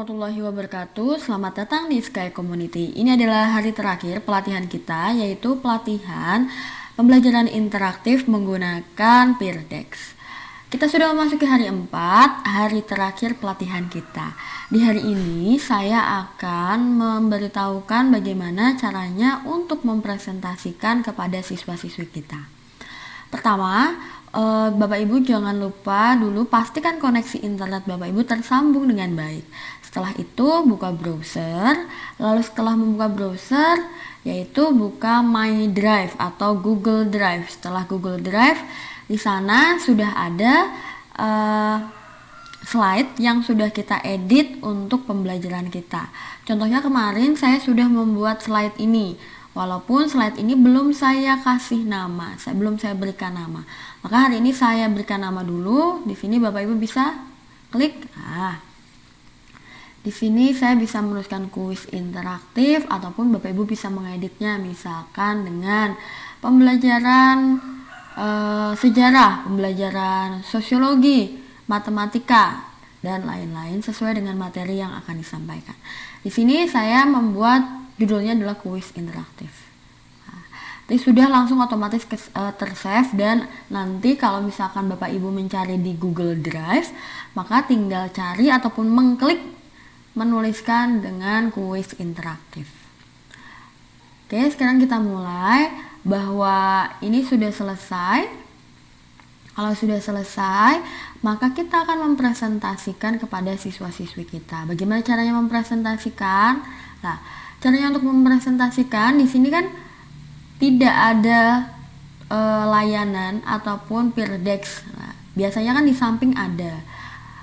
warahmatullahi wabarakatuh. Selamat datang di Sky Community. Ini adalah hari terakhir pelatihan kita, yaitu pelatihan pembelajaran interaktif menggunakan Peerdex. Kita sudah memasuki hari 4, hari terakhir pelatihan kita. Di hari ini saya akan memberitahukan bagaimana caranya untuk mempresentasikan kepada siswa-siswi kita. Pertama, Bapak Ibu jangan lupa dulu pastikan koneksi internet Bapak Ibu tersambung dengan baik. Setelah itu buka browser, lalu setelah membuka browser yaitu buka My Drive atau Google Drive. Setelah Google Drive, di sana sudah ada slide yang sudah kita edit untuk pembelajaran kita. Contohnya kemarin saya sudah membuat slide ini. Walaupun slide ini belum saya kasih nama, belum saya berikan nama. Maka hari ini saya berikan nama dulu. Di sini Bapak Ibu bisa klik. Di sini saya bisa menuliskan kuis interaktif ataupun Bapak Ibu bisa mengeditnya, misalkan dengan pembelajaran sejarah, pembelajaran sosiologi, matematika, dan lain-lain sesuai dengan materi yang akan disampaikan. Di sini saya membuat judulnya adalah kuis interaktif. Ini sudah langsung otomatis tersave, dan nanti kalau misalkan Bapak Ibu mencari di Google Drive, maka tinggal cari ataupun mengklik menuliskan dengan kuis interaktif. Oke, sekarang kita mulai bahwa ini sudah selesai. Kalau sudah selesai, maka kita akan mempresentasikan kepada siswa-siswi kita. Bagaimana caranya mempresentasikan? Nah, caranya untuk mempresentasikan di sini kan tidak ada layanan ataupun Peerdex. Nah, biasanya kan di samping ada.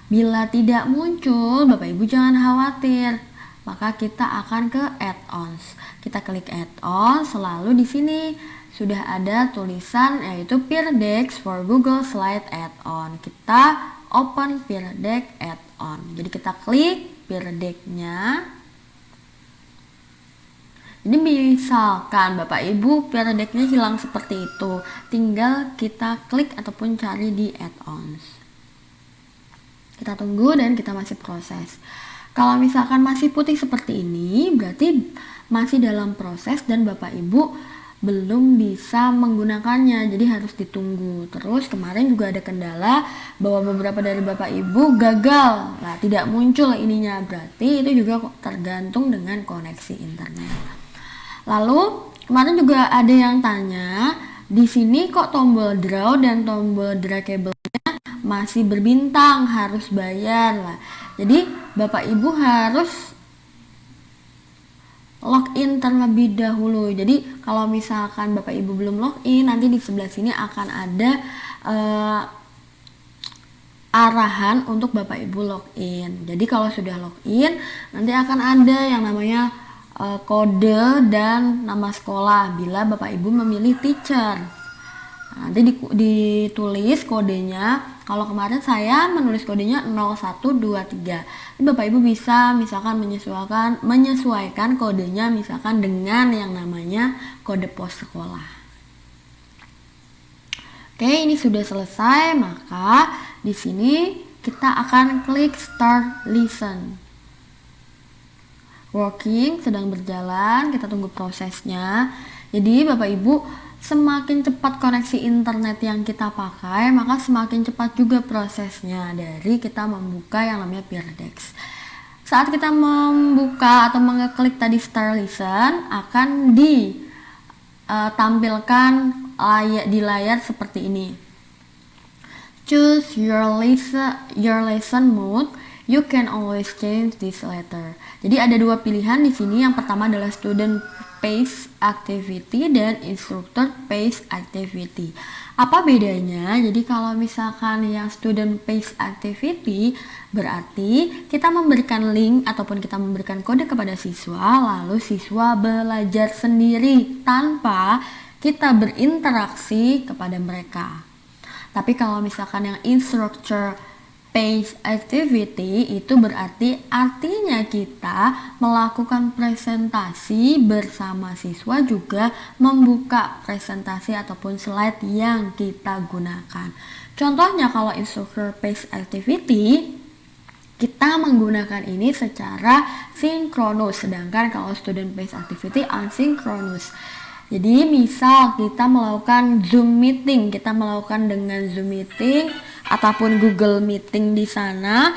Bila tidak muncul, Bapak Ibu jangan khawatir. Maka kita akan ke add-ons. Kita klik add-ons, selalu di sini sudah ada tulisan yaitu Peerdex for Google Slide Add-on. Kita open Peerdex Add-on. Jadi kita klik Peerdex-nya. Jadi misalkan Bapak Ibu Peerdex-nya hilang seperti itu, tinggal kita klik ataupun cari di add-ons. Kita tunggu dan kita masih proses. Kalau misalkan masih putih seperti ini, berarti masih dalam proses dan Bapak Ibu belum bisa menggunakannya, jadi harus ditunggu. Terus kemarin juga ada kendala bahwa beberapa dari Bapak Ibu gagal, tidak muncul ininya, berarti itu juga tergantung dengan koneksi internet. Lalu kemarin juga ada yang tanya, di sini kok tombol draw dan tombol draggable-nya masih berbintang, harus bayar lah. Jadi Bapak Ibu harus login terlebih dahulu. Jadi kalau misalkan Bapak Ibu belum login, nanti di sebelah sini akan ada arahan untuk Bapak Ibu login. Jadi kalau sudah login, nanti akan ada yang namanya kode dan nama sekolah bila Bapak Ibu memilih teacher. Nanti ditulis kodenya. Kalau kemarin saya menulis kodenya 0123. Bapak Ibu bisa misalkan menyesuaikan kodenya misalkan dengan yang namanya kode pos sekolah. Oke, ini sudah selesai, maka di sini kita akan klik Start Listen. Working sedang berjalan, kita tunggu prosesnya. Jadi Bapak Ibu, semakin cepat koneksi internet yang kita pakai, maka semakin cepat juga prosesnya dari kita membuka yang namanya Peerdex. Saat kita membuka atau mengeklik tadi Start Listen, akan ditampilkan di layar seperti ini. Choose your lesson mode. You can always change this later. Jadi ada dua pilihan di sini. Yang pertama adalah student paced activity dan instructor paced activity. Apa bedanya? Jadi kalau misalkan yang student paced activity berarti kita memberikan link ataupun kita memberikan kode kepada siswa, lalu siswa belajar sendiri tanpa kita berinteraksi kepada mereka. Tapi kalau misalkan yang instructor paced activity itu berarti artinya kita melakukan presentasi bersama siswa, juga membuka presentasi ataupun slide yang kita gunakan. Contohnya kalau instructor paced activity kita menggunakan ini secara sinkronus, sedangkan kalau student based activity asynchronous. Jadi misal kita melakukan Zoom meeting, kita melakukan dengan Zoom meeting ataupun Google Meeting di sana,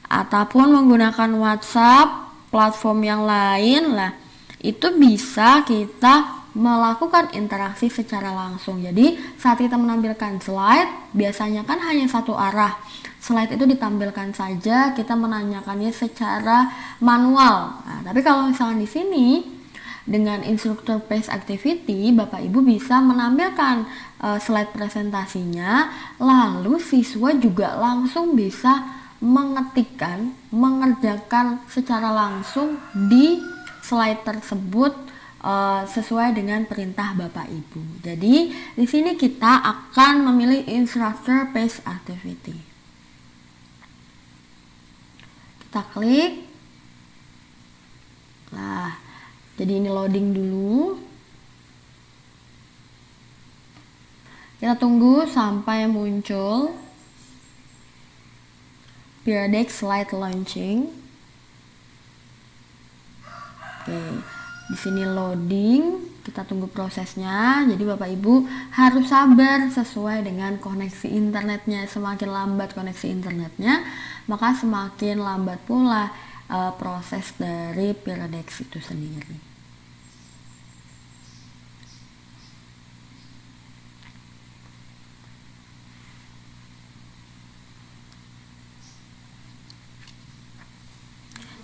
ataupun menggunakan WhatsApp, platform yang lain lah, itu bisa kita melakukan interaksi secara langsung. Jadi saat kita menampilkan slide, biasanya kan hanya satu arah. Slide itu ditampilkan saja, kita menanyakannya secara manual. Nah, tapi kalau misalnya di sini dengan instruktur based activity, Bapak Ibu bisa menampilkan slide presentasinya, lalu siswa juga langsung bisa mengetikkan, mengerjakan secara langsung di slide tersebut sesuai dengan perintah Bapak Ibu. Jadi di sini kita akan memilih instructor based activity. Kita klik. Nah, jadi ini loading dulu. Kita tunggu sampai muncul Pear Deck slide launching. Oke, di sini loading, kita tunggu prosesnya. Jadi Bapak Ibu harus sabar sesuai dengan koneksi internetnya. Semakin lambat koneksi internetnya, maka semakin lambat pula proses dari Pear Deck itu sendiri.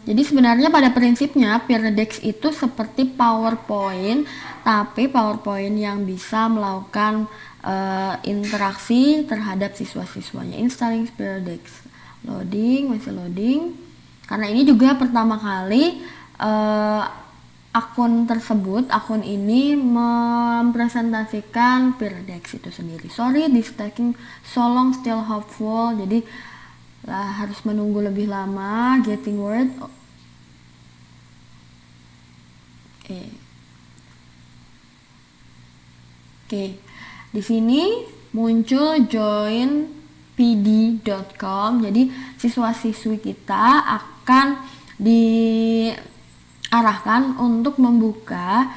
Jadi sebenarnya pada prinsipnya Pear Deck itu seperti PowerPoint, tapi PowerPoint yang bisa melakukan interaksi terhadap siswa-siswanya. Installing Pear Deck. Loading, masih loading. Karena ini juga pertama kali akun ini mempresentasikan Pear Deck itu sendiri. Sorry, this taking so long, still hopeful. Jadi harus menunggu lebih lama. Getting word. Oke. Di sini muncul join pd.com. Jadi siswa-siswi kita akan diarahkan untuk membuka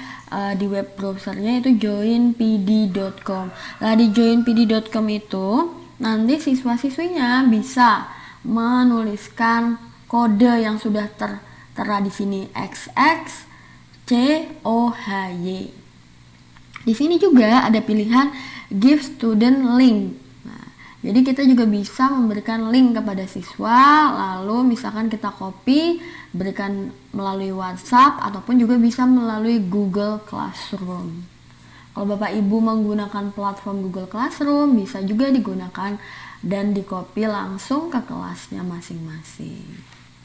di web browsernya itu joinpd.com. Nah, di joinpd.com itu nanti siswa-siswinya bisa menuliskan kode yang sudah tertera di sini XXCOHY. Di sini juga ada pilihan give student link. Nah, jadi kita juga bisa memberikan link kepada siswa, lalu misalkan kita copy, berikan melalui WhatsApp ataupun juga bisa melalui Google Classroom. Kalau Bapak Ibu menggunakan platform Google Classroom, bisa juga digunakan dan di-copy langsung ke kelasnya masing-masing.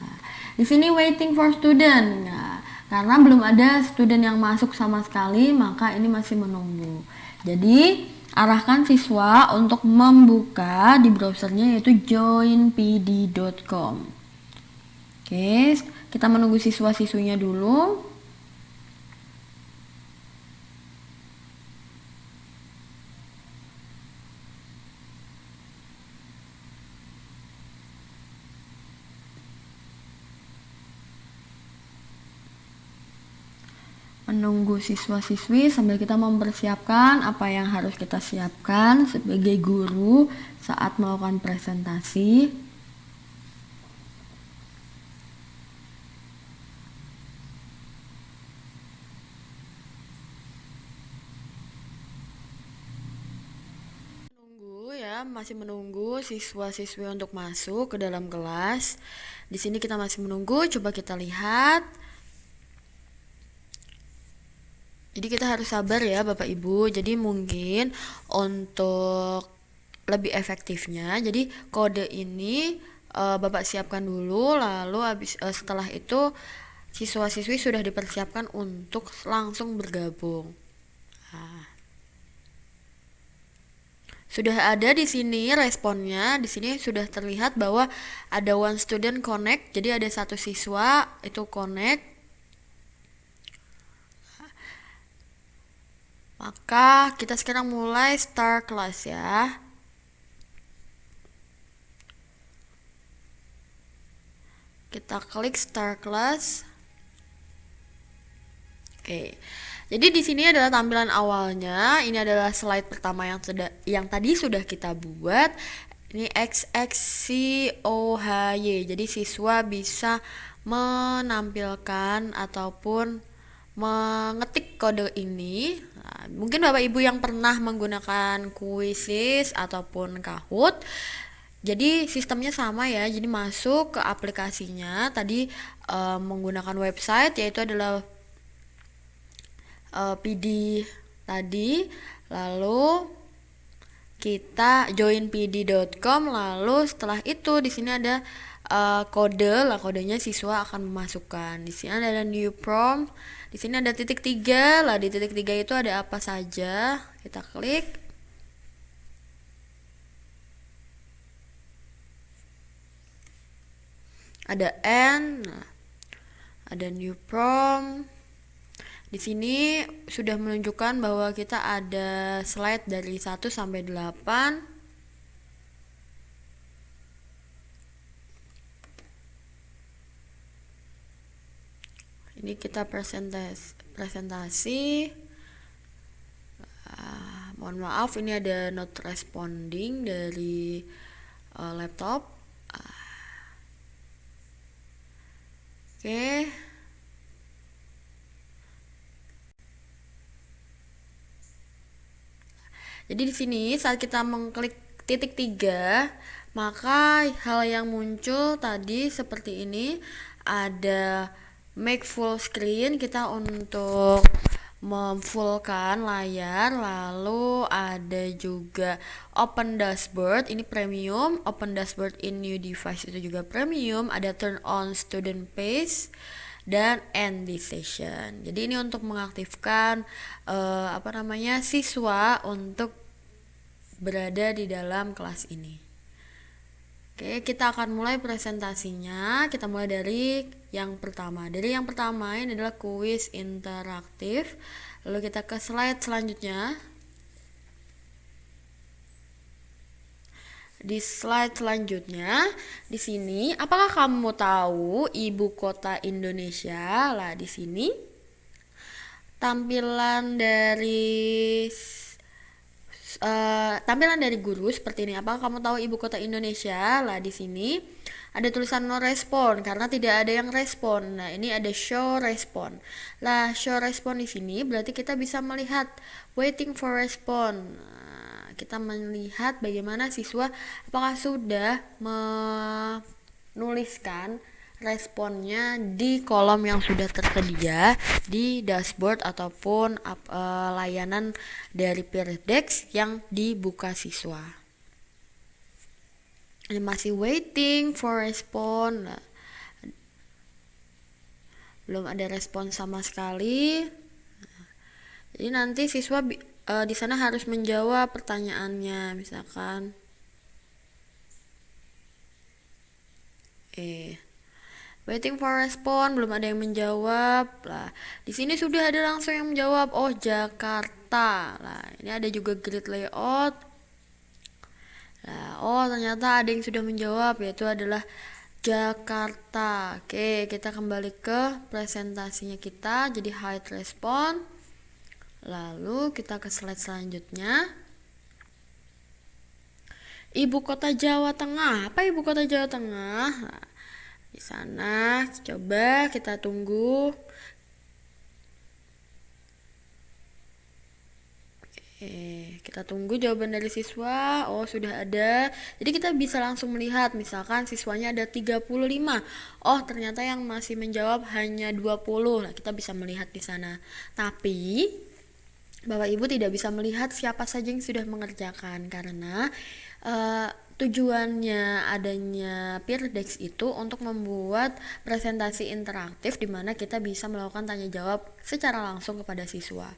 Nah, di sini waiting for student. Nah, karena belum ada student yang masuk sama sekali, maka ini masih menunggu. Jadi, arahkan siswa untuk membuka di browsernya yaitu joinpd.com. Oke, kita menunggu siswa-siswinya dulu. Menunggu siswa-siswi sambil kita mempersiapkan apa yang harus kita siapkan sebagai guru saat melakukan presentasi. Masih menunggu siswa-siswi untuk masuk ke dalam kelas. Di sini kita masih menunggu, coba kita lihat. Jadi kita harus sabar ya Bapak Ibu. Jadi mungkin untuk lebih efektifnya, jadi kode ini Bapak siapkan dulu, lalu setelah itu siswa-siswi sudah dipersiapkan untuk langsung bergabung. Nah, sudah ada di sini responnya. Di sini sudah terlihat bahwa ada one student connect. Jadi ada satu siswa itu connect. Maka kita sekarang mulai start kelas ya. Kita klik start class. Oke. Jadi di sini adalah tampilan awalnya. Ini adalah slide pertama yang tadi sudah kita buat. Ini XXCOHY. Jadi siswa bisa menampilkan ataupun mengetik kode ini. Nah, mungkin Bapak Ibu yang pernah menggunakan Quizizz ataupun Kahoot, jadi sistemnya sama ya. Jadi masuk ke aplikasinya tadi menggunakan website, yaitu adalah PD tadi, lalu kita join pd.com, lalu setelah itu di sini ada kode lah, kodenya siswa akan memasukkan. Di sini ada new prompt, di sini ada titik 3 lah. Di titik 3 itu ada apa saja, kita klik. Ada n, ada new prompt. Di sini sudah menunjukkan bahwa kita ada slide dari 1 sampai 8. Ini kita presentasi. Mohon maaf, ini ada not responding dari laptop. Oke. Jadi di sini saat kita mengklik titik 3, maka hal yang muncul tadi seperti ini. Ada make full screen, kita untuk memfullkan layar, lalu ada juga open dashboard, ini premium. Open dashboard in new device itu juga premium. Ada turn on student page dan end this session. Jadi ini untuk mengaktifkan siswa untuk berada di dalam kelas ini. Oke, kita akan mulai presentasinya. Kita mulai dari yang pertama. Dari yang pertama ini adalah kuis interaktif. Lalu kita ke slide selanjutnya. Di slide selanjutnya, di sini, apakah kamu tahu ibu kota Indonesia? Lah, di sini tampilan dari guru seperti ini. Apakah kamu tahu ibu kota Indonesia? Lah, di sini ada tulisan no respon karena tidak ada yang respon. Nah, ini ada show respon. Lah, show respon di sini berarti kita bisa melihat waiting for respon. Nah, kita melihat bagaimana siswa apakah sudah menuliskan responnya di kolom yang sudah tersedia di dashboard ataupun layanan dari Peerdex yang dibuka siswa. Ini masih waiting for respon. Nah, belum ada respon sama sekali. Jadi nanti siswa di sana harus menjawab pertanyaannya, misalkan waiting for respon, belum ada yang menjawab. Lah, di sini sudah ada langsung yang menjawab. Oh, Jakarta. Lah, ini ada juga grid layout. Nah, oh ternyata ada yang sudah menjawab, yaitu adalah Jakarta. Oke, kita kembali ke presentasinya kita. Jadi hide respon. Lalu kita ke slide selanjutnya. Ibu kota Jawa Tengah. Apa ibu kota Jawa Tengah? Nah, di sana coba kita tunggu. Kita tunggu jawaban dari siswa. Oh, sudah ada. Jadi kita bisa langsung melihat, misalkan siswanya ada 35. Oh, ternyata yang masih menjawab hanya 20. Nah, kita bisa melihat di sana. Tapi Bapak Ibu tidak bisa melihat siapa saja yang sudah mengerjakan karena tujuannya adanya Peerdex itu untuk membuat presentasi interaktif di mana kita bisa melakukan tanya jawab secara langsung kepada siswa.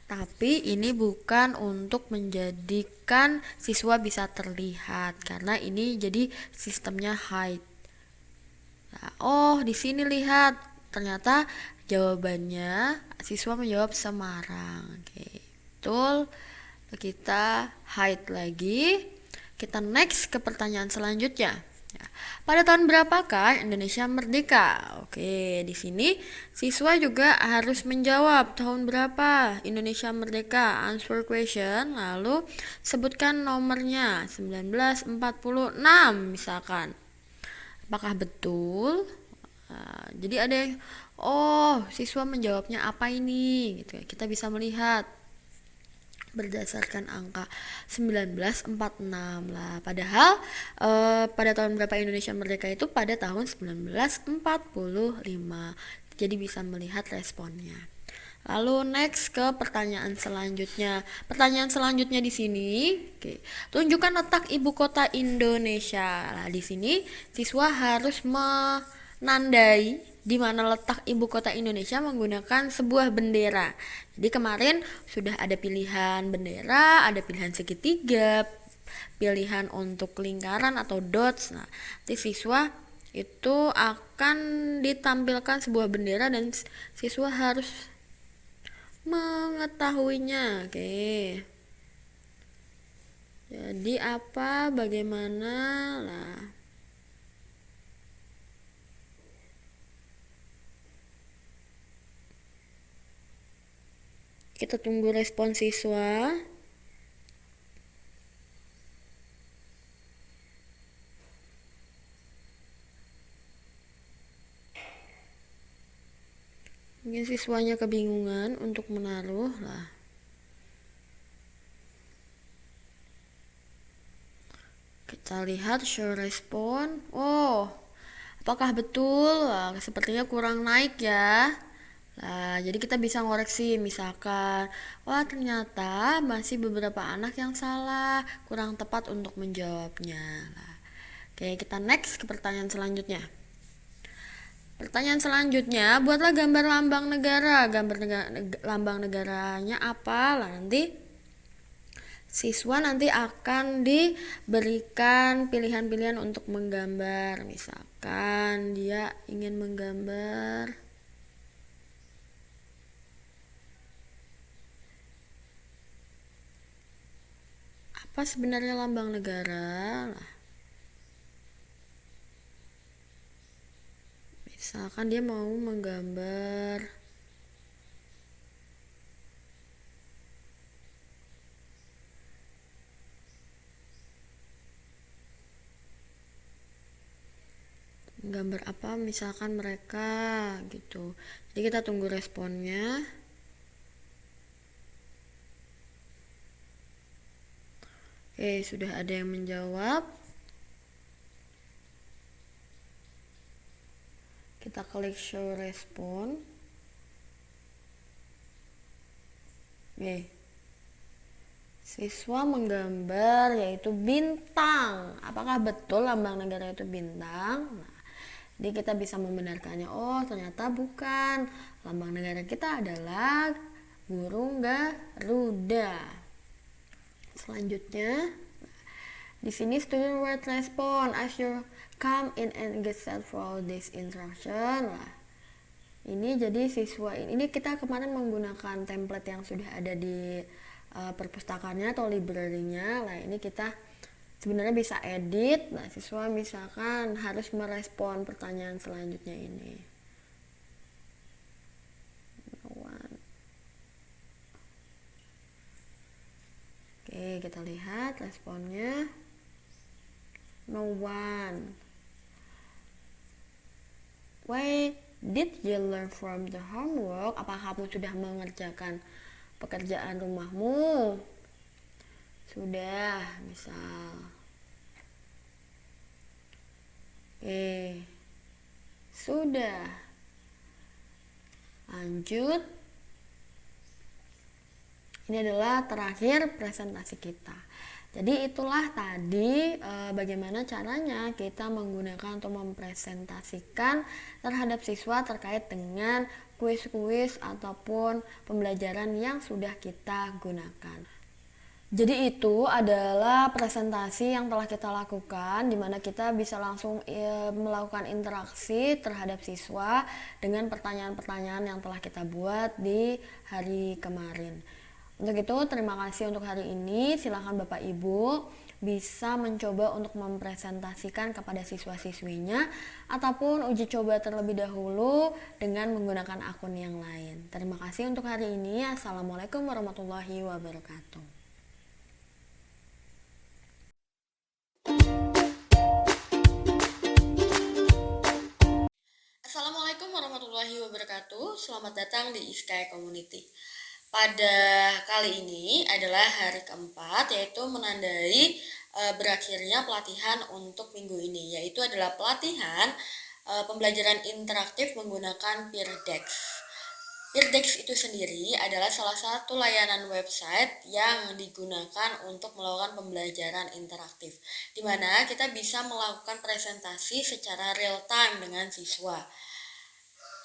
Tapi ini bukan untuk menjadikan siswa bisa terlihat karena ini jadi sistemnya hide. Nah, oh, di sini lihat ternyata jawabannya siswa menjawab Semarang. Oke, betul. Kita hide lagi. Kita next ke pertanyaan selanjutnya. Ya. Pada tahun berapakah Indonesia merdeka? Oke, di sini siswa juga harus menjawab tahun berapa Indonesia merdeka. Answer question, lalu sebutkan nomornya 1946 misalkan. Apakah betul? Jadi ada yang, oh, siswa menjawabnya apa ini gitu ya. Kita bisa melihat berdasarkan angka 1946 lah. Padahal pada tahun berapa Indonesia merdeka itu pada tahun 1945. Jadi bisa melihat responnya. Lalu next ke pertanyaan selanjutnya. Pertanyaan selanjutnya di sini, oke. Tunjukkan letak ibu kota Indonesia. Nah, di sini siswa harus menandai di mana letak ibu kota Indonesia menggunakan sebuah bendera. Jadi kemarin sudah ada pilihan bendera, ada pilihan segitiga, pilihan untuk lingkaran atau dots. Nah, nanti siswa itu akan ditampilkan sebuah bendera dan siswa harus mengetahuinya. Oke. Jadi apa, bagaimana? Nah, kita tunggu respon siswa. Mungkin siswanya kebingungan untuk menaruh lah. Kita lihat show respon. Oh, apakah betul? Wah, sepertinya kurang naik ya. Nah, jadi kita bisa ngoreksi misalkan, wah ternyata masih beberapa anak yang salah, kurang tepat untuk menjawabnya. Nah, oke, kita next ke pertanyaan selanjutnya. Pertanyaan selanjutnya, buatlah gambar lambang negara. Gambar lambang negaranya apa? Lah nanti siswa nanti akan diberikan pilihan-pilihan untuk menggambar. Misalkan dia ingin menggambar apa sebenarnya lambang negara. Nah, misalkan dia mau menggambar apa misalkan mereka gitu. Jadi kita tunggu responnya. Oke, sudah ada yang menjawab. Kita klik show respon. Oke. Siswa menggambar yaitu bintang. Apakah betul lambang negara itu bintang? Nah, jadi kita bisa membenarkannya. Oh, ternyata bukan. Lambang negara kita adalah burung Garuda. Selanjutnya, di sini student write respond as you come in and get set for this instruction. Nah, ini jadi siswa ini kita kemarin menggunakan template yang sudah ada di perpustakaannya atau library-nya. Nah, ini kita sebenarnya bisa edit. Nah, siswa misalkan harus merespon pertanyaan selanjutnya ini. Oke, kita lihat responnya. No one. Why did you learn from the homework? Apakah kamu sudah mengerjakan pekerjaan rumahmu? Sudah, misal. Oke. Sudah. Lanjut. Ini adalah terakhir presentasi kita. Jadi itulah tadi bagaimana caranya kita menggunakan atau mempresentasikan terhadap siswa terkait dengan kuis-kuis ataupun pembelajaran yang sudah kita gunakan. Jadi itu adalah presentasi yang telah kita lakukan di mana kita bisa langsung melakukan interaksi terhadap siswa dengan pertanyaan-pertanyaan yang telah kita buat di hari kemarin. Untuk itu terima kasih untuk hari ini. Silakan Bapak Ibu bisa mencoba untuk mempresentasikan kepada siswa-siswinya ataupun uji coba terlebih dahulu dengan menggunakan akun yang lain. Terima kasih untuk hari ini. Assalamualaikum warahmatullahi wabarakatuh. Assalamualaikum warahmatullahi wabarakatuh. Selamat datang di Iskai Community. Pada kali ini adalah hari keempat, yaitu menandai berakhirnya pelatihan untuk minggu ini, yaitu adalah pelatihan pembelajaran interaktif menggunakan Peerdex. Peerdex itu sendiri adalah salah satu layanan website yang digunakan untuk melakukan pembelajaran interaktif, di mana kita bisa melakukan presentasi secara real time dengan siswa.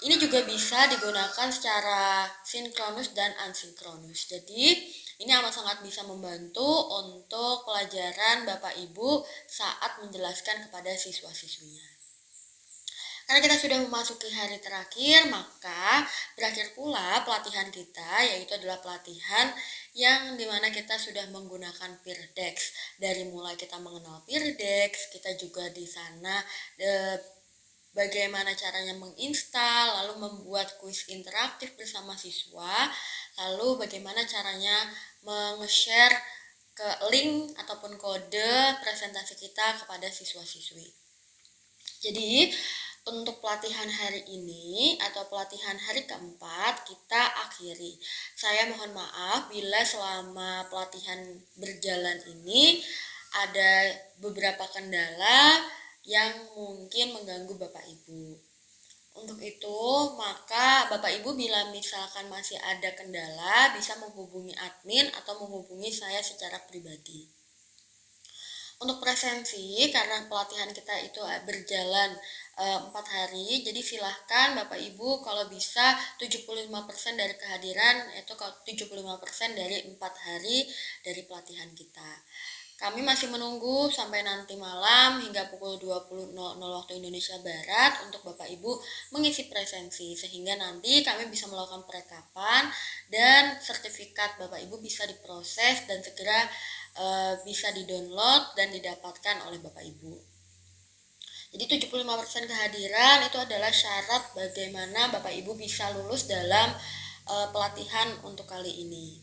Ini juga bisa digunakan secara sinkronus dan asinkronus. Jadi, ini amat sangat bisa membantu untuk pelajaran Bapak Ibu saat menjelaskan kepada siswa-siswinya. Karena kita sudah memasuki hari terakhir, maka berakhir pula pelatihan kita, yaitu adalah pelatihan yang dimana kita sudah menggunakan Peerdex. Dari mulai kita mengenal Peerdex, kita juga di sana bagaimana caranya menginstal, lalu membuat kuis interaktif bersama siswa, lalu bagaimana caranya meng-share ke link ataupun kode presentasi kita kepada siswa-siswi. Jadi, untuk pelatihan hari ini atau pelatihan hari keempat kita akhiri. Saya mohon maaf bila selama pelatihan berjalan ini ada beberapa kendala yang mungkin mengganggu Bapak Ibu. Untuk itu, maka Bapak Ibu bila misalkan masih ada kendala bisa menghubungi admin atau menghubungi saya secara pribadi. Untuk presensi, karena pelatihan kita itu berjalan 4 hari, jadi silahkan Bapak Ibu kalau bisa 75% dari kehadiran, itu 75% dari 4 hari dari pelatihan kita. Kami masih menunggu sampai nanti malam hingga pukul 20.00 waktu Indonesia Barat untuk Bapak Ibu mengisi presensi, sehingga nanti kami bisa melakukan perekapan dan sertifikat Bapak Ibu bisa diproses dan segera bisa didownload dan didapatkan oleh Bapak Ibu. Jadi 75% kehadiran itu adalah syarat bagaimana Bapak Ibu bisa lulus dalam pelatihan untuk kali ini.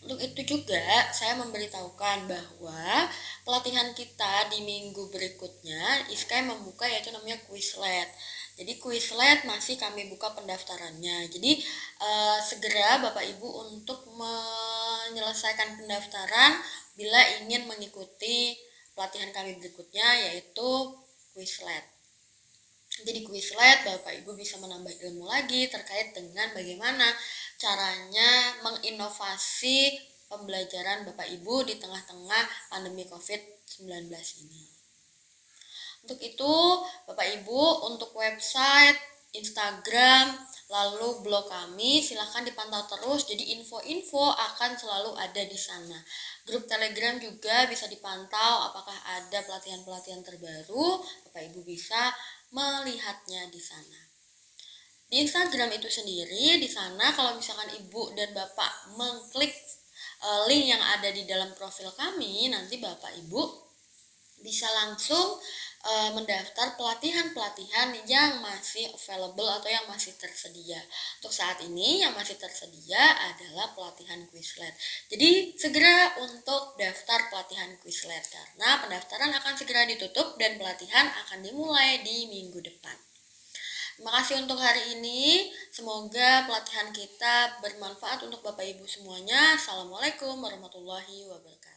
Untuk itu juga saya memberitahukan bahwa pelatihan kita di minggu berikutnya Iskai membuka yaitu namanya Quizlet. Jadi Quizlet masih kami buka pendaftarannya. Jadi segera Bapak Ibu untuk menyelesaikan pendaftaran bila ingin mengikuti pelatihan kami berikutnya yaitu Quizlet. Jadi Quizlet Bapak Ibu bisa menambah ilmu lagi terkait dengan bagaimana caranya menginovasi pembelajaran Bapak Ibu di tengah-tengah pandemi COVID-19 ini. Untuk itu, Bapak Ibu, untuk website, Instagram, lalu blog kami, silahkan dipantau terus. Jadi info-info akan selalu ada di sana. Grup Telegram juga bisa dipantau apakah ada pelatihan-pelatihan terbaru. Bapak Ibu bisa melihatnya di sana. Di Instagram itu sendiri, di sana kalau misalkan Ibu dan Bapak mengklik link yang ada di dalam profil kami, nanti Bapak Ibu bisa langsung mendaftar pelatihan-pelatihan yang masih available atau yang masih tersedia. Untuk saat ini yang masih tersedia adalah pelatihan Quizlet. Jadi segera untuk daftar pelatihan Quizlet karena pendaftaran akan segera ditutup dan pelatihan akan dimulai di minggu depan. Terima kasih untuk hari ini. Semoga pelatihan kita bermanfaat untuk Bapak Ibu semuanya. Assalamualaikum warahmatullahi wabarakatuh.